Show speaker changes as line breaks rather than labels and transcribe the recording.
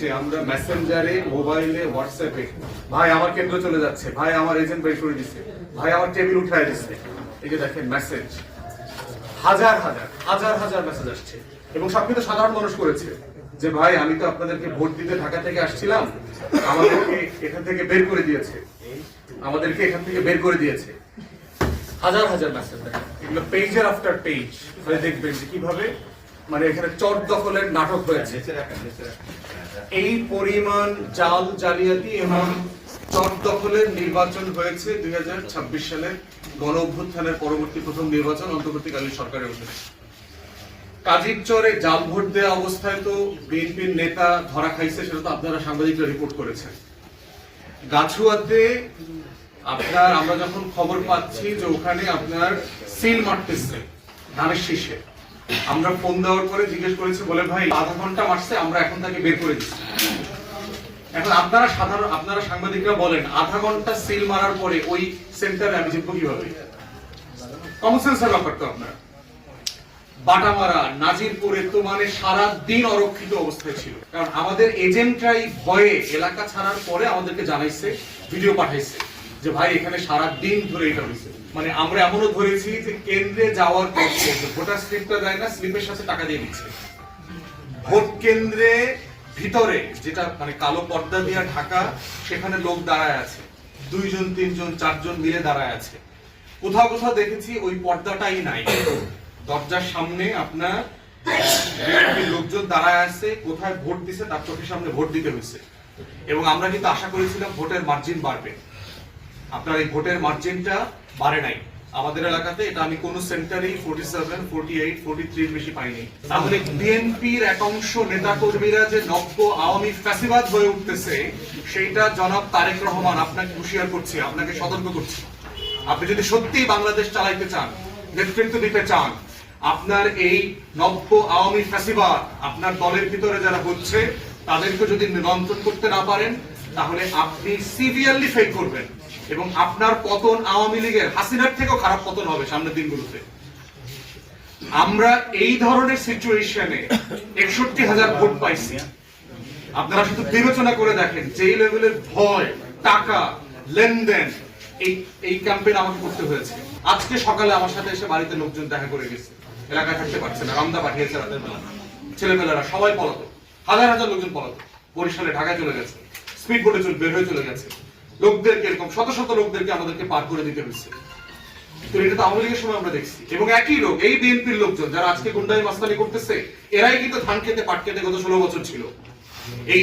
মিনিটে আমরা মেসেঞ্জারে, মোবাইলে, হোয়াটসঅ্যাপে ভাই আমার কেন্দ্র চলে যাচ্ছে, ভাই আমার এজেন্ট বের করে দিচ্ছে, ভাই আমার টেবিল উঠায় দিচ্ছে, এই যে দেখেন মেসেজ হাজার হাজার হাজার হাজার মেসেজ আসছে। এবং সব কিন্তু সাধারণ মানুষ করেছে যে ভাই আমি তো আপনাদেরকে ভোট দিতে ঢাকা থেকে আসছিলাম, আমাদেরকে এখান থেকে বের করে দিয়েছে, আমাদেরকে এখান থেকে বের করে দিয়েছে। হাজার হাজার মেসেজ দেখেন, এগুলো পেজের আফটার পেজ দেখবেন যে কিভাবে মানে এখানে চট দখলের নাটক হয়েছে। এই পরিমাণ জাল জালিয়াতি এবং চট দখলের নির্বাচন হয়েছে 2026 সালের গণ অভ্যুত্থানের পরবর্তী প্রথম নির্বাচন অন্তর্বর্তীকালীন সরকারের অধীনে। কাজীরচরে জাল ভোট দেওয়া অবস্থায় তো বিএনপির নেতা ধরা খাইছে, সেটা তো আপনারা সাংবাদিকরা রিপোর্ট করেছেন। গাছুয়াতে আমরা যখন খবর পাচ্ছি যে ওখানে আপনার সিল মারতেছে ধানের শীষে, আমরা ফোন দেওয়ার পরে জিজ্ঞেস করেছি, বলে ভাই আধা ঘন্টা মারছে, আমরা এখন তাকে বের করে দিচ্ছি। এখন আপনারা সাংবাদিকরা বলেন আধা ঘন্টা সিল মারার পরে ওই সেন্টারে আমি জিতবো কিভাবে? কমন সেন্সের ব্যাপার তো। আপনার বাটামারা, নাজিরপুরে তো মানে সারা দিন অরক্ষিত অবস্থায় ছিল, কারণ আমাদের এজেন্টরাই ভয়ে এলাকা ছাড়ার পরে আমাদেরকে জানাইছে, ভিডিও পাঠাইছে যে ভাই এখানে সারা দিন ধরে এটা হয়েছে। মানে আমরা এমনও ধরেছি যে কেন্দ্রে যাওয়ার পর ভোটার স্লিপটা দেয় না, স্লিপের সাথে টাকা দিয়ে দিচ্ছে। ভোট কেন্দ্রে ভিতরে যেটা মানে কালো পর্দা দিয়ে ঢাকা, সেখানে লোক দাঁড়ায় আছে, 2 জন 3 জন 4 জন মিলে দাঁড়ায় আছে। কোথাও কোথাও দেখেছি ওই পর্দাটাই নাই, দরজার সামনে আপনার লোকজন দাঁড়ায় আছে, কোথায় ভোট দিছে তার চোখের সামনে ভোট দিতে হয়েছে। এবং আমরা কিন্তু আশা করেছিলাম ভোটের মার্জিন বাড়বে, আপনার এই ভোটের মার্জিনটা বাড়ে নাই আমাদের এলাকাতে। এটা আমি কোন সেন্টারেই 47, 48, 43 বেশি পাইনি। তাহলে বিএনপির একাংশ নেতা কর্মীরা যে নব্য আওয়ামী ফ্যাসিবাদ হয়ে উঠতেছে, সেইটা জনাব তারেক রহমান আপনাকে হুঁশিয়ার করছি, আপনাকে সতর্ক করছি। আপনি যদি সত্যি বাংলাদেশ চালাইতে চান, নেতৃত্ব দিতে চান, আপনার এই নব্য আওয়ামী ফ্যাসিবাদ আপনার দলের ভিতরে যারা হচ্ছে তাদেরকে যদি নিয়ন্ত্রণ করতে না পারেন, তাহলে আপনি সিভিয়ারলি ফেল করবেন এবং আপনার পতন আওয়ামী লীগের হাসিনার থেকেও খারাপ পতন হবে সামনের দিনগুলোতে। আমরা এই ধরনের সিচুয়েশনে 61,000 ভোট পাইছি। আপনারা শুধু বিবেচনা করে দেখেন যে লেভেলের ভয়, টাকা, লেনদেন এই ক্যাম্পেইন আমাকে করতে হয়েছে। আজকে সকালে আমার সাথে এসে বাড়িতে লোকজন দেখা করে গেছে, এলাকায় থাকতে পারছে না, রমদা পাঠিয়েছে রাতের বেলা, ছেলেমেয়েরা সবাই পলাতক, হাজার হাজার লোকজন পলাতক, বরিশালে ঢাকায় চলে গেছে, স্পিড বোটে বের হয়ে চলে গেছে। লোকদেরকে এরকম শত শত লোকদেরকে আমাদেরকে পার করে দিতে হয়েছে। তো এটা তো আওয়ামী লীগের সময় আমরা দেখছি। এবং একই লোক, এই বিএনপির লোকজন যারা আজকে গুন্ডামি মাস্তানি করতেছে, এরাই কিন্তু ধান খেতে পাট খেতে গত 16 বছর ছিল। এই